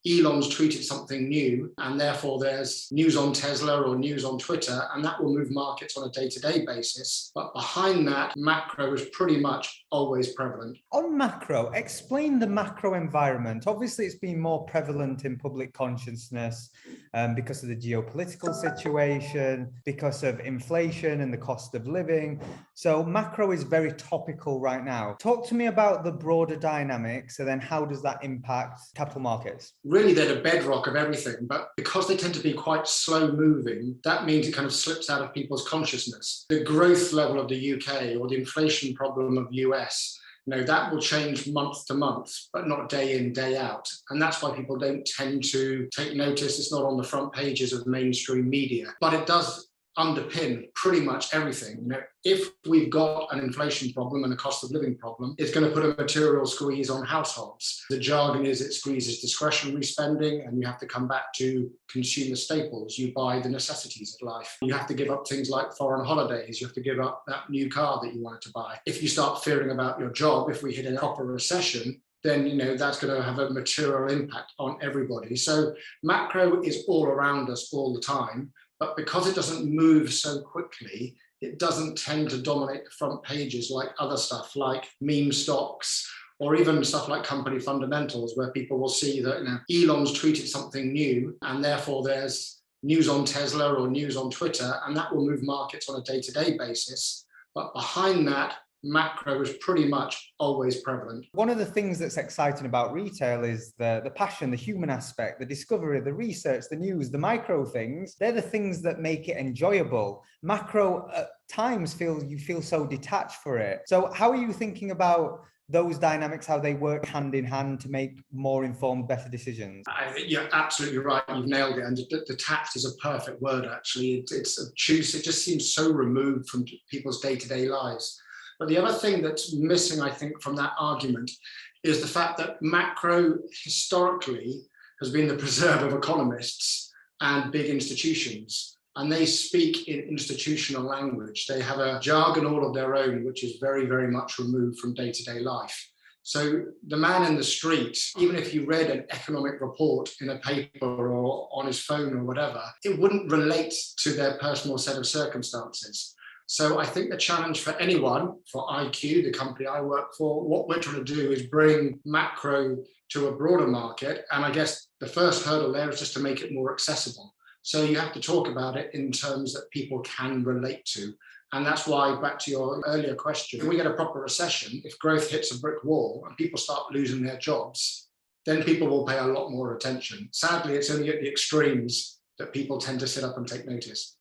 Elon's tweeted something new, and therefore there's news on Tesla or news on Twitter, and that will move markets on a day-to-day basis. But behind that, macro is pretty much always prevalent. On macro, explain the macro environment. Obviously, it's been more prevalent in public consciousness because of the geopolitical situation, because of inflation and the cost of living. So macro is very topical right now. Talk to me about the broader dynamics, and then how does that impact capital markets? Really, they're the bedrock of everything, but because they tend to be quite slow moving, that means it kind of slips out of people's consciousness. The growth level of the UK or the inflation problem of the US, that will change month to month, but not day in, day out. And that's why people don't tend to take notice. It's not on the front pages of mainstream media, but it does underpin pretty much everything. If we've got an inflation problem and a cost of living problem, it's going to put a material squeeze on households. The jargon is it squeezes discretionary spending, and you have to come back to consumer staples. You buy the necessities of life. You have to give up things like foreign holidays. You have to give up that new car that you wanted to buy. If you start fearing about your job, if we hit a proper recession, then that's going to have a material impact on everybody. So macro is all around us all the time. But because it doesn't move so quickly, it doesn't tend to dominate the front pages like other stuff, like meme stocks, or even stuff like company fundamentals, where people will see that Elon's tweeted something new, and therefore there's news on Tesla or news on Twitter, and that will move markets on a day-to-day basis. But behind that, macro is pretty much always prevalent. One of the things that's exciting about retail is the passion, the human aspect, the discovery, the research, the news, the micro things. They're the things that make it enjoyable. Macro at times you feel so detached for it. So how are you thinking about those dynamics, how they work hand in hand to make more informed, better decisions? You're absolutely right. You've nailed it. And detached is a perfect word, actually. It's obtuse. It just seems so removed from people's day-to-day lives. But the other thing that's missing, I think, from that argument is the fact that macro historically has been the preserve of economists and big institutions. And they speak in institutional language. They have a jargon all of their own, which is very, very much removed from day-to-day life. So the man in the street, even if you read an economic report in a paper or on his phone or whatever, it wouldn't relate to their personal set of circumstances. So I think the challenge for anyone, for IQ, the company I work for, what we're trying to do is bring macro to a broader market. And I guess the first hurdle there is just to make it more accessible. So you have to talk about it in terms that people can relate to. And that's why, back to your earlier question, if we get a proper recession, if growth hits a brick wall and people start losing their jobs, then people will pay a lot more attention. Sadly, it's only at the extremes that people tend to sit up and take notice.